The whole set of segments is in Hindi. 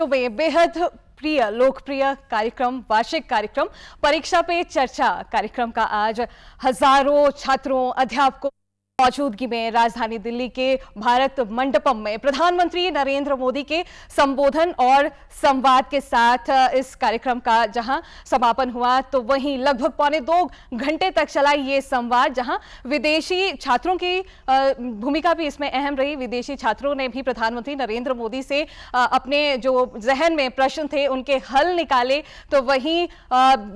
तो बेहद प्रिय लोकप्रिय कार्यक्रम वार्षिक कार्यक्रम परीक्षा पे चर्चा कार्यक्रम का आज हजारों छात्रों अध्यापकों मौजूदगी में राजधानी दिल्ली के भारत मंडपम में प्रधानमंत्री नरेंद्र मोदी के संबोधन और संवाद के साथ इस कार्यक्रम का जहां समापन हुआ, तो वहीं लगभग पौने 2 घंटे तक चला ये संवाद, जहां विदेशी छात्रों की भूमिका भी इसमें अहम रही। विदेशी छात्रों ने भी प्रधानमंत्री नरेंद्र मोदी से अपने जो जहन में प्रश्न थे उनके हल निकाले, तो वहीं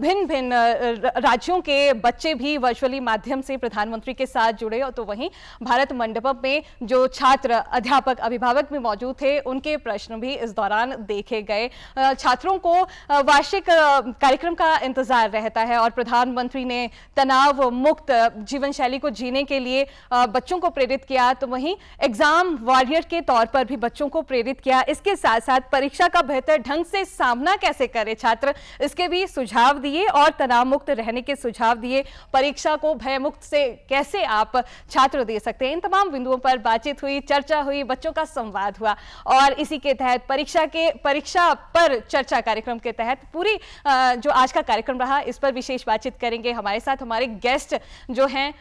भिन्न भिन्न राज्यों के बच्चे भी वर्चुअली माध्यम से प्रधानमंत्री के साथ जुड़े। और तो वहीं भारत मंडपम में जो छात्र अध्यापक अभिभावक भी मौजूद थे उनके प्रश्न भी इस दौरान देखे गए। छात्रों को वार्षिक कार्यक्रम का इंतजार रहता है और प्रधानमंत्री ने तनाव मुक्त जीवन शैली को जीने के लिए बच्चों को प्रेरित किया, तो वहीं एग्जाम वॉरियर के तौर पर भी बच्चों को प्रेरित किया। इसके साथ साथ परीक्षा का बेहतर ढंग से सामना कैसे करे छात्र, इसके भी सुझाव दिए और तनाव मुक्त रहने के सुझाव दिए। परीक्षा को भयमुक्त से कैसे आप छात्र दे सकते हैं, इन तमाम बिंदुओं पर बातचीत हुई, चर्चा हुई, बच्चों का संवाद हुआ। और इसी के तहत परीक्षा पर चर्चा कार्यक्रम के तहत पूरी जो आज का कार्यक्रम रहा, इस पर विशेष बातचीत करेंगे। हमारे साथ हमारे गेस्ट जो हैं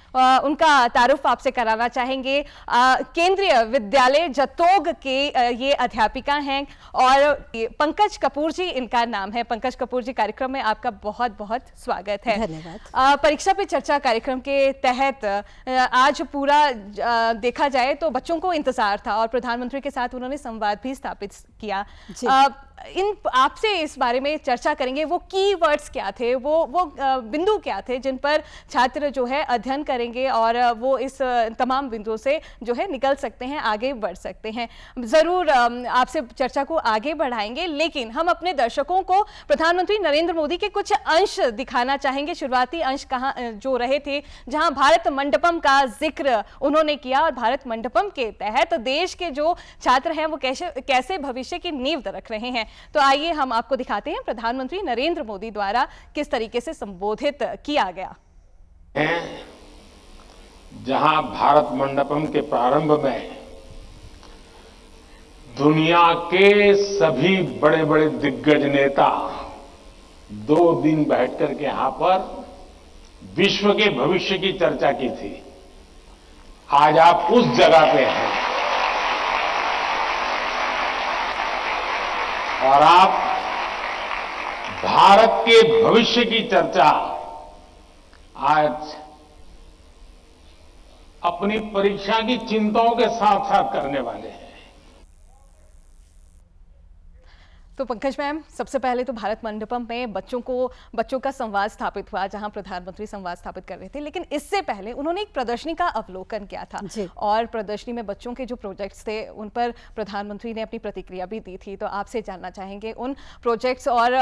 उनका तारुफ आपसे कराना चाहेंगे। केंद्रीय विद्यालय जतोग के ये अध्यापिका हैं और पंकज कपूर जी इनका नाम है। पंकज कपूर जी, कार्यक्रम में आपका बहुत बहुत स्वागत है। धन्यवाद। परीक्षा पे चर्चा कार्यक्रम के तहत आज पूरा देखा जाए तो बच्चों को इंतजार था और प्रधानमंत्री के साथ उन्होंने संवाद भी स्थापित किया। आपसे इस बारे में चर्चा करेंगे, वो कीवर्ड्स क्या थे, वो बिंदु क्या थे जिन पर छात्र जो है अध्ययन करेंगे और वो इस तमाम बिंदुओं से जो है निकल सकते हैं, आगे बढ़ सकते हैं। जरूर आपसे चर्चा को आगे बढ़ाएंगे, लेकिन हम अपने दर्शकों को प्रधानमंत्री नरेंद्र मोदी के कुछ अंश दिखाना चाहेंगे। शुरुआती अंश कहाँ जो रहे थे, जहां भारत मंडपम का जिक्र उन्होंने किया और भारत मंडपम के तहत देश के जो छात्र हैं वो कैसे भविष्य की नींव रख रहे हैं। तो आइए हम आपको दिखाते हैं प्रधानमंत्री नरेंद्र मोदी द्वारा किस तरीके से संबोधित किया गया। जहां भारत मंडपम के प्रारंभ में दुनिया के सभी बड़े बड़े दिग्गज नेता 2 दिन बैठकर के यहां पर विश्व के भविष्य की चर्चा की थी, आज आप उस जगह पे हैं और आप भारत के भविष्य की चर्चा आज अपनी परीक्षा की चिंताओं के साथ साथ करने वाले हैं। तो पंकज मैम, सबसे पहले तो भारत मंडपम में बच्चों का संवाद स्थापित हुआ, जहां प्रधानमंत्री संवाद स्थापित कर रहे थे, लेकिन इससे पहले उन्होंने एक प्रदर्शनी का अवलोकन किया था और प्रदर्शनी में बच्चों के जो प्रोजेक्ट्स थे उन पर प्रधानमंत्री ने अपनी प्रतिक्रिया भी दी थी। तो आपसे जानना चाहेंगे उन प्रोजेक्ट्स और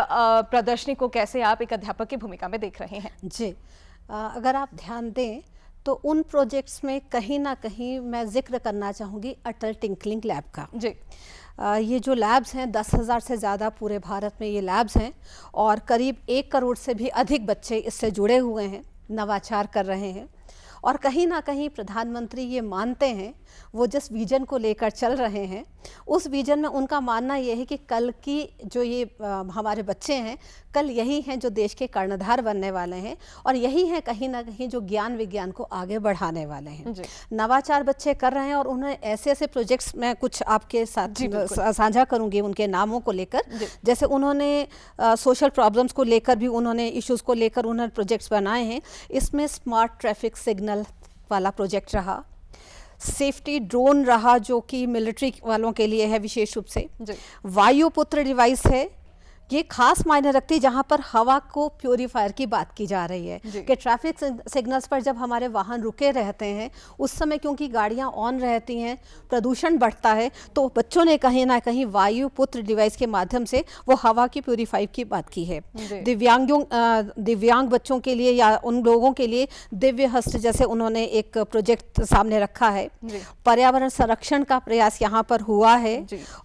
प्रदर्शनी को कैसे आप एक अध्यापक की भूमिका में देख रहे हैं। जी, अगर आप ध्यान दें तो उन प्रोजेक्ट्स में कहीं ना कहीं मैं जिक्र करना चाहूँगी अटल टिंकरिंग लैब का। जी, ये जो लैब्स हैं 10,000 से ज़्यादा पूरे भारत में ये लैब्स हैं और करीब 1 करोड़ से भी अधिक बच्चे इससे जुड़े हुए हैं, नवाचार कर रहे हैं। और कहीं ना कहीं प्रधानमंत्री ये मानते हैं, वो जिस विजन को लेकर चल रहे हैं उस विजन में उनका मानना ये है कि कल की जो ये हमारे बच्चे हैं, कल यही हैं जो देश के कर्णधार बनने वाले हैं और यही हैं कहीं ना कहीं जो ज्ञान विज्ञान को आगे बढ़ाने वाले हैं। नवाचार बच्चे कर रहे हैं और उन्हें ऐसे ऐसे प्रोजेक्ट्स मैं कुछ आपके साथ साझा करूंगी उनके नामों को लेकर। जैसे उन्होंने सोशल प्रॉब्लम्स को लेकर भी उन्होंने इश्यूज़ को लेकर उन्होंने प्रोजेक्ट्स बनाए हैं। इसमें स्मार्ट ट्रैफिक सिग्नल वाला प्रोजेक्ट रहा, सेफ्टी ड्रोन रहा जो कि मिलिट्री वालों के लिए है विशेष रूप से, वायुपुत्र डिवाइस है, ये खास मायने रखती है जहाँ पर हवा को प्योरीफायर की बात की जा रही है कि ट्रैफिक सिग्नल्स पर जब हमारे वाहन रुके रहते हैं उस समय क्योंकि गाड़ियाँ ऑन रहती हैं, प्रदूषण बढ़ता है, तो बच्चों ने कहीं ना कहीं वायुपुत्र डिवाइस के माध्यम से वो हवा की प्योरीफाई की बात की है। दिव्यांग बच्चों के लिए या उन लोगों के लिए दिव्य हस्त जैसे उन्होंने एक प्रोजेक्ट सामने रखा है। पर्यावरण संरक्षण का प्रयास यहाँ पर हुआ है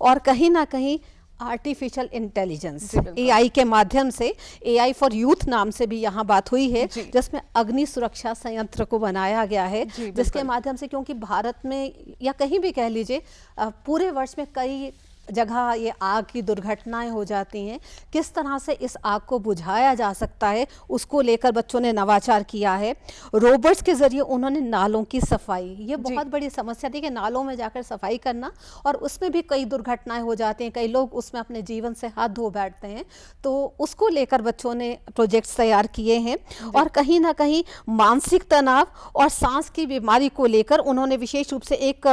और कहीं ना कहीं आर्टिफिशियल इंटेलिजेंस AI के माध्यम से AI फॉर यूथ नाम से भी यहाँ बात हुई है, जिसमें अग्नि सुरक्षा संयंत्र को बनाया गया है, जिसके माध्यम से क्योंकि भारत में या कहीं भी कह लीजिए पूरे वर्ष में कई जगह ये आग की दुर्घटनाएं हो जाती हैं, किस तरह से इस आग को बुझाया जा सकता है, उसको लेकर बच्चों ने नवाचार किया है। रोबोट्स के ज़रिए उन्होंने नालों की सफाई, ये बहुत बड़ी समस्या थी कि नालों में जाकर सफाई करना, और उसमें भी कई दुर्घटनाएं हो जाती हैं, कई लोग उसमें अपने जीवन से हाथ धो बैठते हैं, तो उसको लेकर बच्चों ने प्रोजेक्ट्स तैयार किए हैं। और कहीं ना कहीं मानसिक तनाव और सांस की बीमारी को लेकर उन्होंने विशेष रूप से एक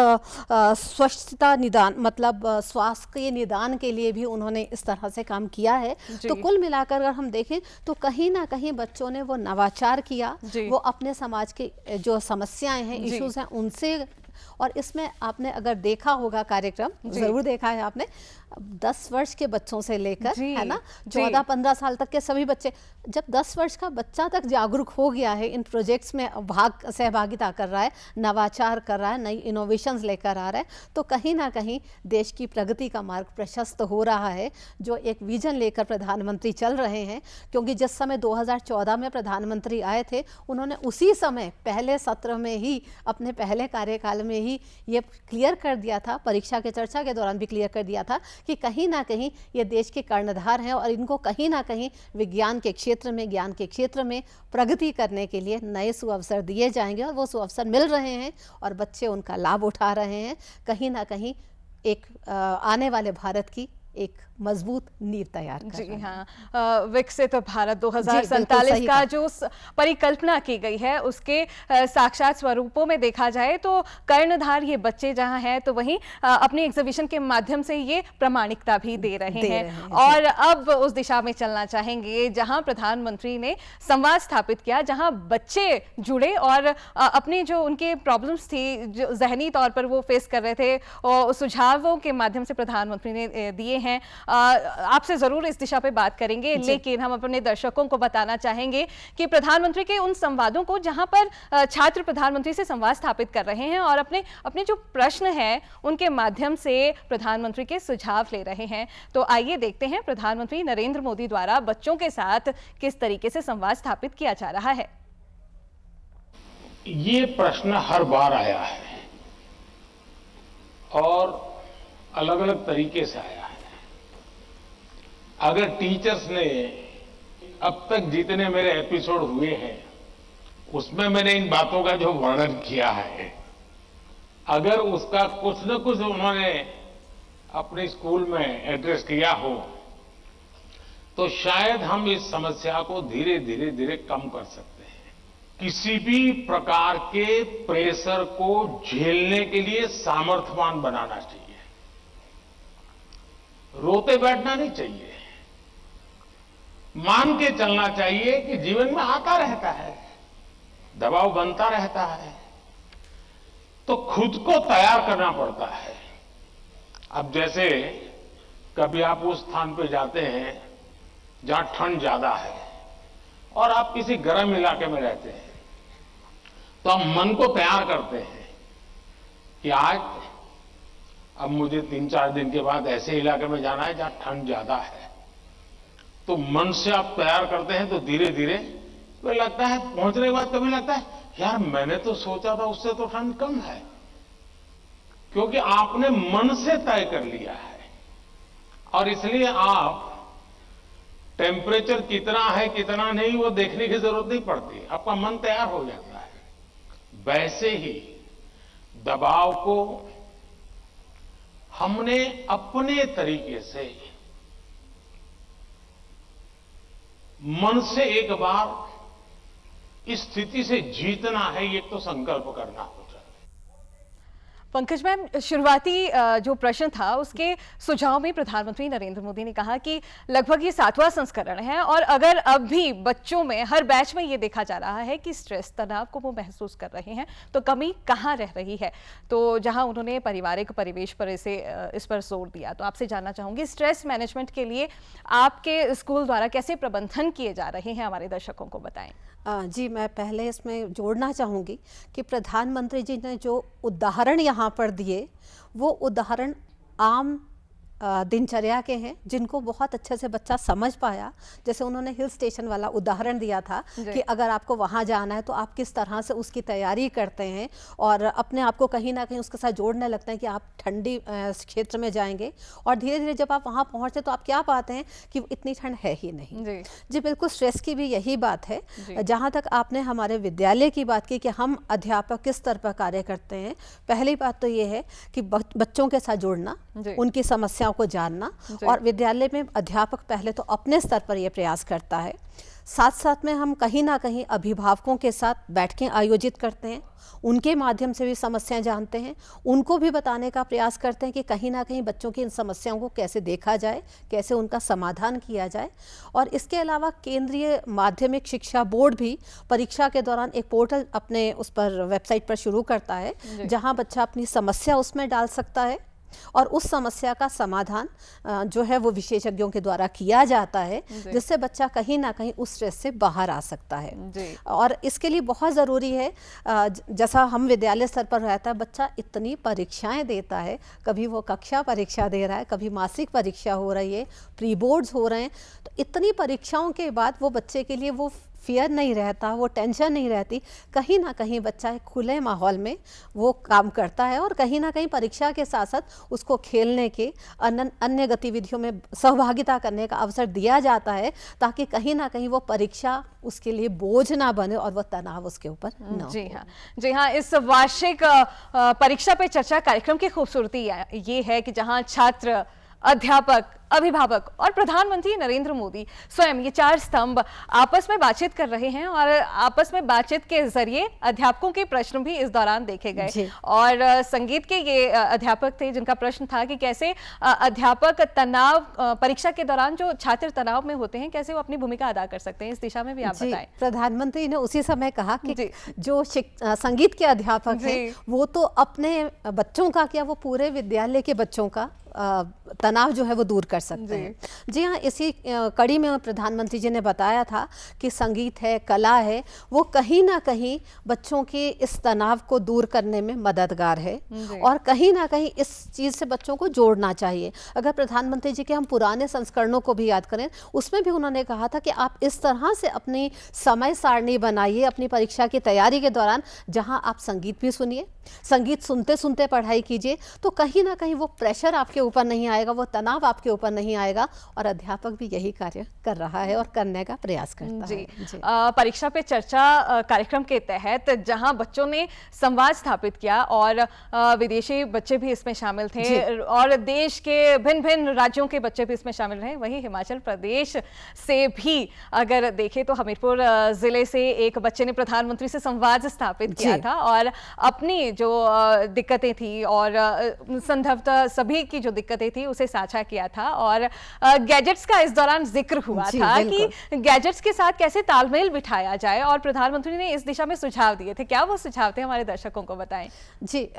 स्वच्छता निदान, मतलब स्वास्थ्य के निदान के लिए भी उन्होंने इस तरह से काम किया है। तो कुल मिलाकर अगर हम देखें तो कहीं ना कहीं बच्चों ने वो नवाचार किया, वो अपने समाज के जो समस्याएं हैं, इश्यूज हैं, उनसे। और इसमें आपने अगर देखा होगा कार्यक्रम, जरूर देखा है आपने, 10 वर्ष के बच्चों से लेकर, है ना, 14-15 साल तक के सभी बच्चे, जब 10 वर्ष का बच्चा तक जागरूक हो गया है, इन प्रोजेक्ट्स में सहभागिता कर रहा है, नवाचार कर रहा है, नई इनोवेशंस लेकर आ रहा है, तो कहीं ना कहीं देश की प्रगति का मार्ग प्रशस्त हो रहा है। जो एक विजन लेकर प्रधानमंत्री चल रहे हैं, क्योंकि जिस समय 2014 में प्रधानमंत्री आए थे, उन्होंने उसी समय पहले सत्र में ही, अपने पहले कार्यकाल में ही ये क्लियर कर दिया था, परीक्षा के चर्चा के दौरान भी क्लियर कर दिया था कि कहीं ना कहीं ये देश के कर्णधार हैं और इनको कहीं ना कहीं विज्ञान के क्षेत्र में, ज्ञान के क्षेत्र में प्रगति करने के लिए नए सुअवसर दिए जाएंगे, और वो सुअवसर मिल रहे हैं और बच्चे उनका लाभ उठा रहे हैं। कहीं ना कहीं एक आने वाले भारत की एक मजबूत नींव तैयार कर जी हाँ, विकसित भारत 2047 का जो परिकल्पना की गई है, उसके साक्षात स्वरूपों में देखा जाए तो कर्णधार ये बच्चे जहां हैं, तो वहीं अपनी एग्जीबिशन के माध्यम से ये प्रमाणिकता भी दे रहे हैं। और अब उस दिशा में चलना चाहेंगे जहां प्रधानमंत्री ने संवाद स्थापित किया, जहां बच्चे जुड़े और अपनी जो उनके प्रॉब्लम्स थी, जो जहनी तौर पर वो फेस कर रहे थे, और सुझावों के माध्यम से प्रधानमंत्री ने दिए हैं। आपसे जरूर इस दिशा पे बात करेंगे, लेकिन हम अपने दर्शकों को बताना चाहेंगे कि प्रधानमंत्री के उन संवादों को, जहां पर छात्र प्रधानमंत्री से संवाद स्थापित कर रहे हैं और अपने अपने जो प्रश्न हैं उनके माध्यम से प्रधानमंत्री के सुझाव ले रहे हैं, तो आइए देखते हैं प्रधानमंत्री नरेंद्र मोदी द्वारा बच्चों के साथ किस तरीके से संवाद स्थापित किया जा रहा है। ये प्रश्न हर बार आया है और अलग अलग तरीके से आया है। अगर टीचर्स ने अब तक जितने मेरे एपिसोड हुए हैं, उसमें मैंने इन बातों का जो वर्णन किया है, अगर उसका कुछ न कुछ उन्होंने अपने स्कूल में एड्रेस किया हो, तो शायद हम इस समस्या को धीरे धीरे धीरे कम कर सकते हैं। किसी भी प्रकार के प्रेशर को झेलने के लिए सामर्थ्यवान बनाना चाहिए, रोते बैठना नहीं चाहिए, मान के चलना चाहिए कि जीवन में आता रहता है, दबाव बनता रहता है, तो खुद को तैयार करना पड़ता है। अब जैसे कभी आप उस स्थान पे जाते हैं जहां ठंड ज्यादा है और आप किसी गर्म इलाके में रहते हैं, तो हम मन को तैयार करते हैं कि आज अब मुझे 3-4 दिन के बाद ऐसे इलाके में जाना है जहां ठंड ज्यादा है। तो मन से आप तैयार करते हैं, तो धीरे धीरे तो लगता है, पहुंचने के बाद कभी लगता है यार मैंने तो सोचा था उससे तो ठंड कम है, क्योंकि आपने मन से तय कर लिया है। और इसलिए आप टेम्परेचर कितना है कितना नहीं वो देखने की जरूरत नहीं पड़ती, आपका मन तैयार हो जाता है। वैसे ही दबाव को हमने अपने तरीके से मन से एक बार इस स्थिति से जीतना है, ये तो संकल्प करना होगा। पंकज मैम, शुरुआती जो प्रश्न था उसके सुझाव में प्रधानमंत्री नरेंद्र मोदी ने कहा कि लगभग ये 7वां संस्करण है, और अगर अब भी बच्चों में हर बैच में ये देखा जा रहा है कि स्ट्रेस, तनाव को वो महसूस कर रहे हैं, तो कमी कहाँ रह रही है। तो जहां उन्होंने पारिवारिक परिवेश पर इस पर जोर दिया, तो आपसे जानना चाहूंगी स्ट्रेस मैनेजमेंट के लिए आपके स्कूल द्वारा कैसे प्रबंधन किए जा रहे हैं, हमारे दर्शकों को बताएं। जी, मैं पहले इसमें जोड़ना चाहूँगी कि प्रधानमंत्री जी ने जो उदाहरण यहाँ पर दिए, वो उदाहरण आम दिनचर्या के हैं जिनको बहुत अच्छे से बच्चा समझ पाया। जैसे उन्होंने हिल स्टेशन वाला उदाहरण दिया था कि अगर आपको वहाँ जाना है तो आप किस तरह से उसकी तैयारी करते हैं और अपने आप को कहीं ना कहीं उसके साथ जोड़ने लगते हैं कि आप ठंडी क्षेत्र में जाएंगे और धीरे धीरे जब आप वहाँ पहुँचते तो आप क्या पाते हैं कि इतनी ठंड है ही नहीं। जी बिल्कुल, स्ट्रेस की भी यही बात है। जहाँ तक आपने हमारे विद्यालय की बात की कि हम अध्यापक किस स्तर पर कार्य करते हैं, पहली बात तो ये है कि बच्चों के साथ जुड़ना, उनकी समस्याओं को जानना, और विद्यालय में अध्यापक पहले तो अपने स्तर पर यह प्रयास करता है। साथ साथ में हम कहीं ना कहीं अभिभावकों के साथ बैठकें आयोजित करते हैं, उनके माध्यम से भी समस्याएं जानते हैं, उनको भी बताने का प्रयास करते हैं कि कहीं ना कहीं बच्चों की इन समस्याओं को कैसे देखा जाए, कैसे उनका समाधान किया जाए। और इसके अलावा केंद्रीय माध्यमिक शिक्षा बोर्ड भी परीक्षा के दौरान एक पोर्टल अपने उस पर वेबसाइट पर शुरू करता है जहां बच्चा अपनी समस्या उसमें डाल सकता है और उस समस्या का समाधान जो है वो विशेषज्ञों के द्वारा किया जाता है, जिससे बच्चा कहीं ना कहीं उस स्ट्रेस से बाहर आ सकता है। और इसके लिए बहुत ज़रूरी है, जैसा हम विद्यालय स्तर पर रहता है, बच्चा इतनी परीक्षाएं देता है, कभी वो कक्षा परीक्षा दे रहा है, कभी मासिक परीक्षा हो रही है, प्री बोर्ड्स हो रहे हैं, तो इतनी परीक्षाओं के बाद वो बच्चे के लिए वो फियर नहीं रहता, वो टेंशन नहीं रहती। कहीं ना कहीं बच्चा एक खुले माहौल में वो काम करता है और कहीं ना कहीं परीक्षा के साथ साथ उसको खेलने के अन्य गतिविधियों में सहभागिता करने का अवसर दिया जाता है, ताकि कहीं ना कहीं वो परीक्षा उसके लिए बोझ ना बने और वो तनाव उसके ऊपर ना हो। जी हाँ, इस वार्षिक परीक्षा पे चर्चा कार्यक्रम की खूबसूरती ये है कि जहाँ छात्र, अध्यापक, अभिभावक और प्रधानमंत्री नरेंद्र मोदी स्वयं, ये चार स्तंभ आपस में बातचीत कर रहे हैं और आपस में बातचीत के जरिए अध्यापकों के प्रश्न भी इस दौरान देखे गए। और संगीत के ये अध्यापक थे जिनका प्रश्न था कि कैसे अध्यापक तनाव, परीक्षा के दौरान जो छात्र तनाव में होते हैं, कैसे वो अपनी भूमिका अदा कर सकते हैं, इस दिशा में भी आप बताएं। प्रधानमंत्री ने उसी समय कहा कि जो संगीत के अध्यापक हैं वो तो अपने बच्चों का क्या, वो पूरे विद्यालय के बच्चों का तनाव जो है वो दूर कर सकते हैं। जी हाँ, इसी कड़ी में प्रधानमंत्री जी ने बताया था कि संगीत है, कला है, वो कहीं ना कहीं बच्चों के इस तनाव को दूर करने में मददगार है और कहीं ना कहीं इस चीज़ से बच्चों को जोड़ना चाहिए। अगर प्रधानमंत्री जी के हम पुराने संस्करणों को भी याद करें, उसमें भी उन्होंने कहा था कि आप इस तरह से अपनी समय सारणी बनाइए अपनी परीक्षा की तैयारी के दौरान, जहाँ आप संगीत भी सुनिए, संगीत सुनते सुनते पढ़ाई कीजिए, तो कहीं ना कहीं वो प्रेशर आपके ऊपर नहीं आएगा, वो तनाव आपके ऊपर नहीं आएगा। और अध्यापक भी यही कार्य कर रहा है और करने का प्रयास करता है। परीक्षा पे चर्चा कार्यक्रम के तहत जहां बच्चों ने संवाद स्थापित किया और विदेशी बच्चे भी इसमें शामिल थे और देश के भिन्न भिन्न राज्यों के बच्चे भी इसमें शामिल रहे, वहीं हिमाचल प्रदेश से भी अगर देखें तो हमीरपुर जिले से एक बच्चे ने प्रधानमंत्री से संवाद स्थापित किया था और अपनी जो दिक्कतें थी और संभवतः सभी की जो दिक्कतें थी उसे साझा किया था। और गैजेट्स का इस दौरान जिक्र हुआ था कि गैजेट्स के साथ कैसे तालमेल बिठाया जाए और प्रधानमंत्री ने इस दिशा में सुझाव दिए थे। क्या वो सुझाव थे, हमारे दर्शकों को बताएं। जी,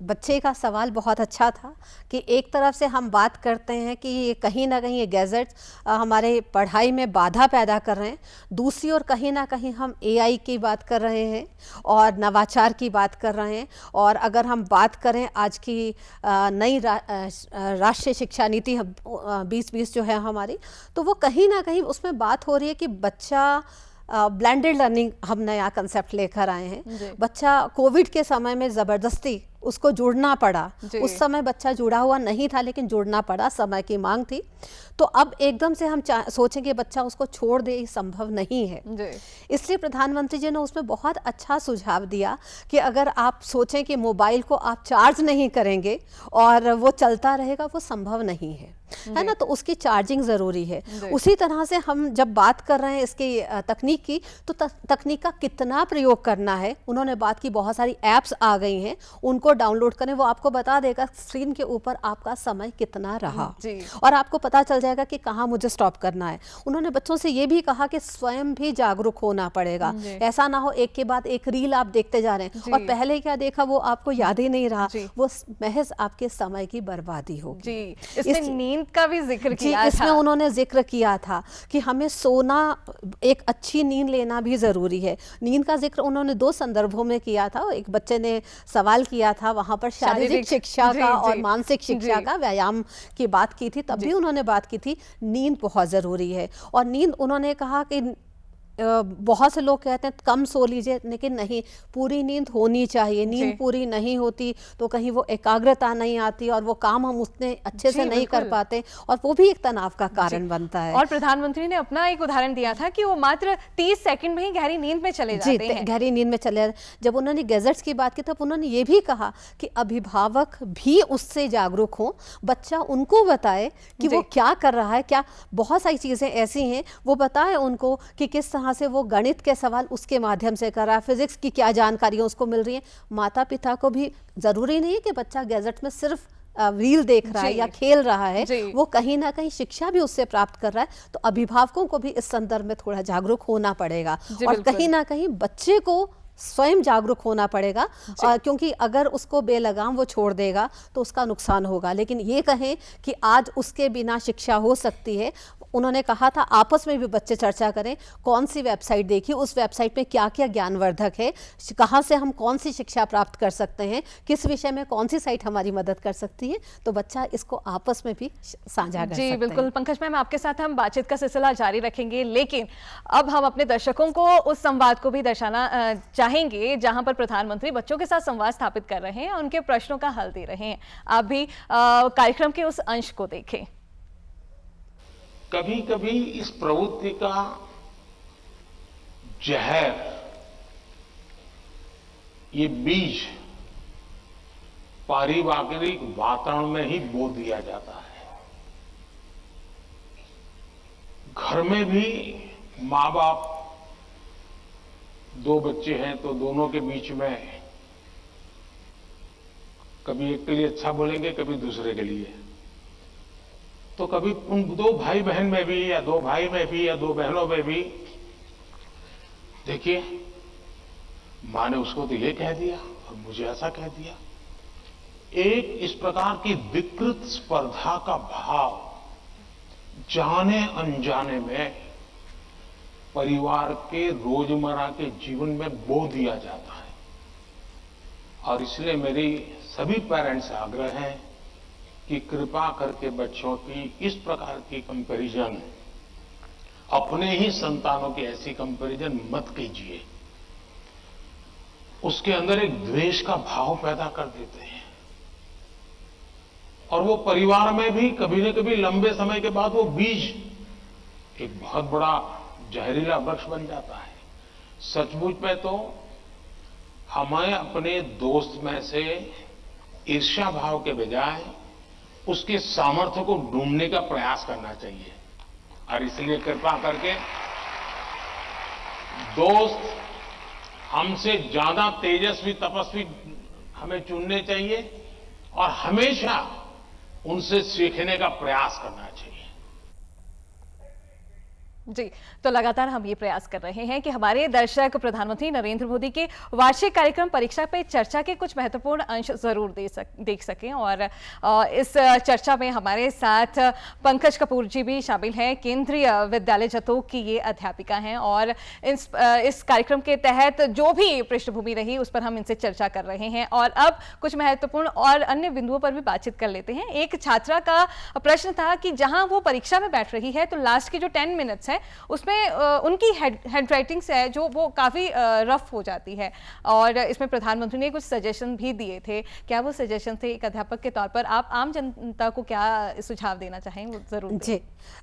बच्चे का सवाल बहुत अच्छा था कि एक तरफ से हम बात करते हैं कि कहीं ना कहीं ये गैजेट्स हमारे पढ़ाई में बाधा पैदा कर रहे हैं, दूसरी ओर कहीं ना कहीं हम एआई की बात कर रहे हैं और नवाचार की बात कर रहे हैं। और अगर हम बात करें आज की नई राष्ट्रीय शिक्षा नीति 2020 जो है हमारी, तो वो कहीं ना कहीं उसमें बात हो रही है कि बच्चा ब्लेंडेड लर्निंग हम नया कंसेप्ट लेकर आए हैं। बच्चा कोविड के समय में ज़बरदस्ती उसको जुड़ना पड़ा, उस समय बच्चा जुड़ा हुआ नहीं था लेकिन जुड़ना पड़ा, समय की मांग थी। तो अब एकदम से हम सोचें कि बच्चा उसको छोड़ दे, ये संभव नहीं है। इसलिए प्रधानमंत्री जी ने उसमें बहुत अच्छा सुझाव दिया कि अगर आप सोचें कि मोबाइल को आप चार्ज नहीं करेंगे और वो चलता रहेगा, वो संभव नहीं है ना, तो उसकी चार्जिंग ज़रूरी है। उसी तरह से हम जब बात कर रहे हैं इसकी तकनीक की, तो तकनीक का कितना प्रयोग करना है, उन्होंने बात की, बहुत सारी ऐप्स आ गई हैं, उनको डाउनलोड करें, वो आपको बता देगा स्क्रीन के ऊपर आपका समय कितना रहा और आपको पता चल जाएगा कि कहाँ मुझे स्टॉप करना है। उन्होंने बच्चों से ये भी कहा कि स्वयं भी जागरूक होना पड़ेगा, ऐसा ना हो एक के बाद एक रील आप देखते जा रहे हैं और पहले क्या देखा वो आपको याद ही नहीं रहा, वो महज आपके समय की बर्बादी होगी। इसमें नींद का भी जिक्र किया था। इसमें उन्होंने जिक्र किया था कि हमें सोना, एक अच्छी नींद लेना भी जरूरी है। नींद का जिक्र उन्होंने 2 संदर्भों में किया था। एक बच्चे ने सवाल किया था, वहाँ पर शारीरिक शिक्षा जी, का और जी, मानसिक शिक्षा जी। का, व्यायाम की बात की थी, तब भी उन्होंने बात की थी नींद बहुत ज़रूरी है। और नींद उन्होंने कहा कि बहुत से लोग कहते हैं कम सो लीजिए, लेकिन नहीं, पूरी नींद होनी चाहिए। जी। नींद पूरी नहीं होती तो कहीं वो एकाग्रता नहीं आती और वो काम हम उतने अच्छे से जी, नहीं कर बिल्कुल। पाते, और वो भी एक तनाव का जी। कारण बनता है। और प्रधानमंत्री ने अपना एक उदाहरण दिया था कि वो मात्र 30 सेकंड में ही गहरी नींद में चले जी, जाते हैं। गहरी नींद में चले। जब उन्होंने गैजेट्स की बात की तब उन्होंने ये भी कहा कि अभिभावक भी उससे जागरूक हों, बच्चा उनको बताए कि वो जी। क्या कर रहा है, क्या बहुत सारी चीज़ें ऐसी हैं, वो बताए उनको कि किस तरह से वो गणित के सवाल उसके माध्यम से कर रहा है, फिजिक्स की क्या जानकारियाँ उसको मिल रही हैं। माता पिता को भी ज़रूरी नहीं है कि बच्चा गैजेट में सिर्फ रील देख रहा है जी। या खेल रहा है, जी। वो कहीं ना कहीं शिक्षा भी उससे प्राप्त कर रहा है। तो अभिभावकों को भी इस संदर्भ में थोड़ा जागरूक होना पड़ेगा, जी, और बिल्कुल। कहीं ना कहीं बच्चे को स्वयं जागरूक होना पड़ेगा, जी। क्योंकि अगर उसको बेलगाम वो छोड़ देगा तो उसका नुकसान होगा। लेकिन ये कहें कि आज उसके बिना शिक्षा हो सकती है, उन्होंने कहा था आपस में भी बच्चे चर्चा करें, कौन सी वेबसाइट देखी, उस वेबसाइट में क्या क्या ज्ञानवर्धक है, कहाँ से हम कौन सी शिक्षा प्राप्त कर सकते हैं, किस विषय में कौन सी साइट हमारी मदद कर सकती है, तो बच्चा इसको आपस में भी साझा कर सकते जी हैं। बिल्कुल पंकज मैम, आपके साथ हम बातचीत का सिलसिला जारी रखेंगे, लेकिन अब हम अपने दर्शकों को उस संवाद को भी दर्शाना चाहेंगे जहां पर प्रधानमंत्री बच्चों के साथ संवाद स्थापित कर रहे हैं, उनके प्रश्नों का हल दे रहे हैं। आप भी कार्यक्रम के उस अंश को देखें। कभी कभी इस प्रवृत्ति का जहर, ये बीज पारिवारिक वातावरण में ही बो दिया जाता है। घर में भी माँ बाप, दो बच्चे हैं तो दोनों के बीच में कभी एक के लिए अच्छा बोलेंगे, कभी दूसरे के लिए। तो कभी उन दो भाई बहन में भी, या दो भाई में भी, या दो बहनों में भी, देखिए मां ने उसको तो ये कह दिया और मुझे ऐसा कह दिया। एक इस प्रकार की विकृत स्पर्धा का भाव जाने अनजाने में परिवार के रोजमर्रा के जीवन में बो दिया जाता है। और इसलिए मेरी सभी पेरेंट्स से आग्रह है कि कृपा करके बच्चों की इस प्रकार की कंपैरिजन, अपने ही संतानों की ऐसी कंपैरिजन मत कीजिए। उसके अंदर एक द्वेष का भाव पैदा कर देते हैं, और वो परिवार में भी कभी न कभी लंबे समय के बाद वो बीज एक बहुत बड़ा जहरीला वृक्ष बन जाता है। सचमुच में तो हमें अपने दोस्त में से ईर्ष्या भाव के बजाय उसके सामर्थ्य को ढूंढने का प्रयास करना चाहिए। और इसलिए कृपा करके दोस्त हमसे ज्यादा तेजस्वी तपस्वी हमें चुनने चाहिए, और हमेशा उनसे सीखने का प्रयास करना चाहिए। जी, तो लगातार हम ये प्रयास कर रहे हैं कि हमारे दर्शक प्रधानमंत्री नरेंद्र मोदी के वार्षिक कार्यक्रम परीक्षा पे चर्चा के कुछ महत्वपूर्ण अंश जरूर देख सकें। और इस चर्चा में हमारे साथ पंकज कपूर जी भी शामिल हैं, केंद्रीय विद्यालय जतोग की ये अध्यापिका हैं, और इस कार्यक्रम के तहत जो भी पृष्ठभूमि रही उस पर हम इनसे चर्चा कर रहे हैं। और अब कुछ महत्वपूर्ण और अन्य बिंदुओं पर भी बातचीत कर लेते हैं। एक छात्रा का प्रश्न था कि जहां वो परीक्षा में बैठ रही है तो लास्ट के जो 10 मिनट्स है उसमें उनकी हैंड राइटिंग से है जो वो काफ़ी रफ हो जाती है, और इसमें प्रधानमंत्री ने कुछ सजेशन भी दिए थे। क्या वो सजेशन थे एक अध्यापक के तौर पर? आप आम जनता को क्या सुझाव देना चाहें, वो जरूर दें। जी,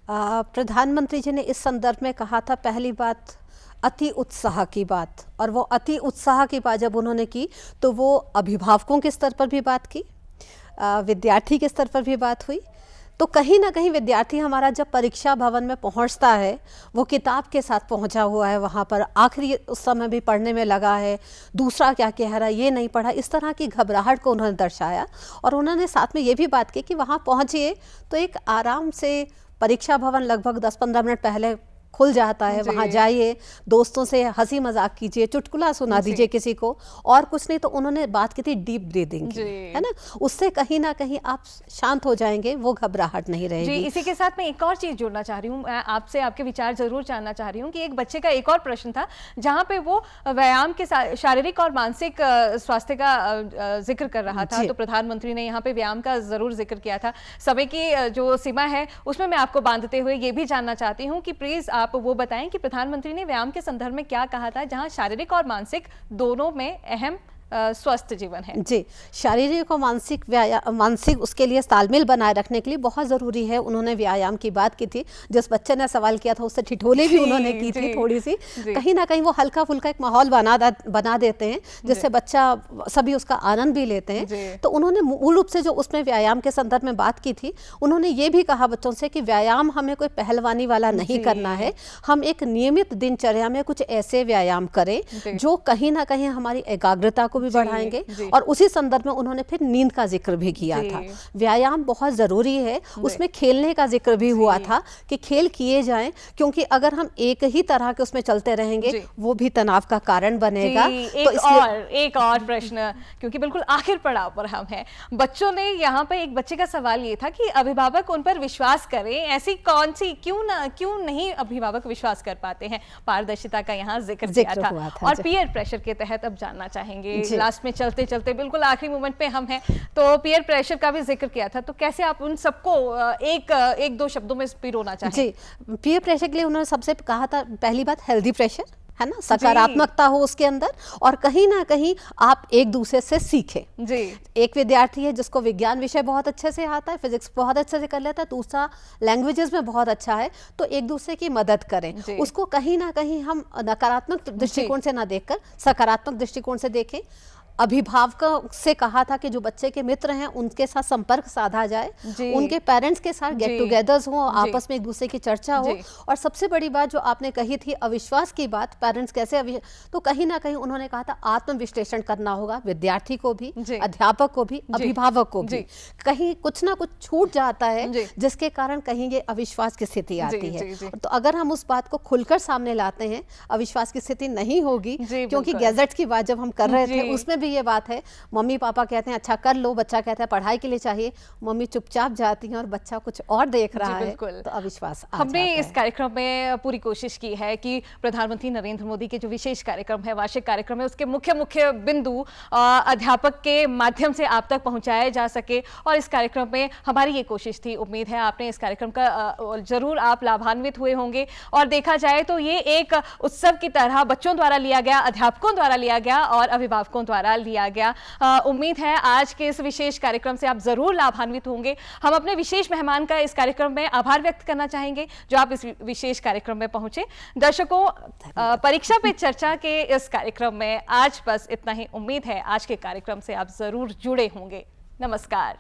प्रधानमंत्री जी ने इस संदर्भ में कहा था, पहली बात अति उत्साह की बात, और वो अति उत्साह की बात जब उन्होंने की तो वो अभिभावकों के स्तर पर भी बात की, विद्यार्थी के स्तर पर भी बात हुई। तो कहीं ना कहीं विद्यार्थी हमारा जब परीक्षा भवन में पहुंचता है, वो किताब के साथ पहुंचा हुआ है, वहां पर आखिरी उस समय भी पढ़ने में लगा है, दूसरा क्या कह रहा है ये नहीं पढ़ा, इस तरह की घबराहट को उन्होंने दर्शाया। और उन्होंने साथ में ये भी बात की कि वहाँ पहुँचिए तो एक आराम से परीक्षा भवन लगभग 10-15 मिनट पहले खुल जाता है, जी। वहाँ जाइए, दोस्तों से हंसी मजाक कीजिए, चुटकुला सुना जी। दीजिए किसी को, और कुछ नहीं तो उन्होंने बात की थी डीप ब्रीदिंग की, जी। है ना, उससे कहीं ना कहीं आप शांत हो जाएंगे, वो घबराहट नहीं जी, रहेगी। इसी के साथ मैं एक और चीज जोड़ना चाह रही हूँ, मैं आपसे आपके विचार जरूर जानना चाह रही हूँ कि एक बच्चे का एक और प्रश्न था जहाँ पे वो व्यायाम के साथ शारीरिक और मानसिक स्वास्थ्य का जिक्र कर रहा था, जी। तो प्रधानमंत्री ने यहाँ पे व्यायाम का जरूर जिक्र किया था। समय की जो सीमा है उसमें मैं आपको बांधते हुए ये भी जानना चाहती हूँ कि प्लीज आप वो बताएं कि प्रधानमंत्री ने व्यायाम के संदर्भ में क्या कहा था, जहाँ शारीरिक और मानसिक दोनों में अहम स्वस्थ जीवन है। जी, शारीरिक और मानसिक उसके लिए तालमेल बनाए रखने के लिए बहुत ज़रूरी है। उन्होंने व्यायाम की बात की थी, जिस बच्चे ने सवाल किया था उससे ठिठोली भी उन्होंने की थी थोड़ी सी, कहीं ना कहीं वो हल्का फुल्का एक माहौल बना देते हैं जिससे बच्चा सभी उसका आनंद भी लेते हैं। तो उन्होंने मूल रूप से जो उसमें व्यायाम के संदर्भ में बात की थी, उन्होंने ये भी कहा बच्चों से कि व्यायाम हमें कोई पहलवानी वाला नहीं करना है, हम एक नियमित दिनचर्या में कुछ ऐसे व्यायाम करें जो कहीं ना कहीं हमारी एकाग्रता को भी बढ़ाएंगे। और उसी संदर्भ में उन्होंने फिर नींद का जिक्र भी किया था। व्यायाम बहुत जरूरी है, उसमें खेलने का जिक्र भी हुआ था कि खेल किए जाएं, क्योंकि अगर हम एक ही तरह के उसमें चलते रहेंगे वो भी तनाव का कारण बनेगा। एक और प्रश्न, क्योंकि बिल्कुल आखिर पड़ाव पर हम हैं, बच्चों ने यहाँ पे एक बच्चे का सवाल ये था कि अभिभावक उन पर विश्वास करें, ऐसी कौन सी क्यों नहीं अभिभावक विश्वास कर पाते हैं। पारदर्शिता का यहाँ जिक्र किया था। और पीयर प्रेशर के तहत अब जानना चाहेंगे, लास्ट में चलते चलते बिल्कुल आखिरी मोमेंट पे हम हैं, तो पीयर प्रेशर का भी जिक्र किया था, तो कैसे आप उन सबको एक दो शब्दों में पिरोना चाहें। जी, पीयर प्रेशर के लिए उन्होंने सबसे कहा था, पहली बात हेल्दी प्रेशर है ना, सकारात्मकता हो उसके अंदर, और कहीं ना कहीं आप एक दूसरे से सीखें। जी, एक विद्यार्थी है जिसको विज्ञान विषय बहुत अच्छे से आता है, फिजिक्स बहुत अच्छे से कर लेता है, दूसरा लैंग्वेजेस में बहुत अच्छा है, तो एक दूसरे की मदद करें, उसको कहीं ना कहीं हम नकारात्मक दृष्टिकोण से ना देखकर सकारात्मक दृष्टिकोण से देखें। अभिभावकों से कहा था कि जो बच्चे के मित्र हैं उनके साथ संपर्क साधा जाए, उनके पेरेंट्स के साथ गेट टुगेदर्स हो, आपस में एक दूसरे की चर्चा हो। और सबसे बड़ी बात जो आपने कही थी अविश्वास की बात, पेरेंट्स कैसे तो कहीं ना कहीं उन्होंने कहा था आत्मविश्लेषण करना होगा, विद्यार्थी को भी, अध्यापक को भी, अभिभावक को भी। कहीं कुछ ना कुछ छूट जाता है जिसके कारण कहीं ये अविश्वास की स्थिति आती है। तो अगर हम उस बात को खुलकर सामने लाते हैं, अविश्वास की स्थिति नहीं होगी। क्योंकि गैजेट्स की बात जब हम कर रहे थे उसमें भी ये बात है, मम्मी पापा कहते हैं अच्छा कर लो, बच्चा कहता है पढ़ाई के लिए चाहिए, मम्मी चुपचाप जाती हैं और बच्चा कुछ और देख रहा है, तो अविश्वास आ हमने जाता इस है। कार्यक्रम में पूरी कोशिश की है कि प्रधानमंत्री नरेंद्र मोदी के जो विशेष कार्यक्रम है, वार्षिक कार्यक्रम है, उसके मुख्य बिंदु अध्यापक के माध्यम से आप तक पहुंचाए जा सके, और इस कार्यक्रम में हमारी ये कोशिश थी। उम्मीद है आपने इस कार्यक्रम का जरूर आप लाभान्वित हुए होंगे, और देखा जाए तो ये एक उत्सव की तरह बच्चों द्वारा लिया गया, अध्यापकों द्वारा लिया गया और अभिभावकों द्वारा लिया गया। उम्मीद है आज के इस विशेष कार्यक्रम से आप जरूर लाभान्वित होंगे। हम अपने विशेष मेहमान का इस कार्यक्रम में आभार व्यक्त करना चाहेंगे जो आप इस विशेष कार्यक्रम में पहुंचे। दर्शकों, परीक्षा पे चर्चा के इस कार्यक्रम में आज बस इतना ही। उम्मीद है आज के कार्यक्रम से आप जरूर जुड़े होंगे। नमस्कार।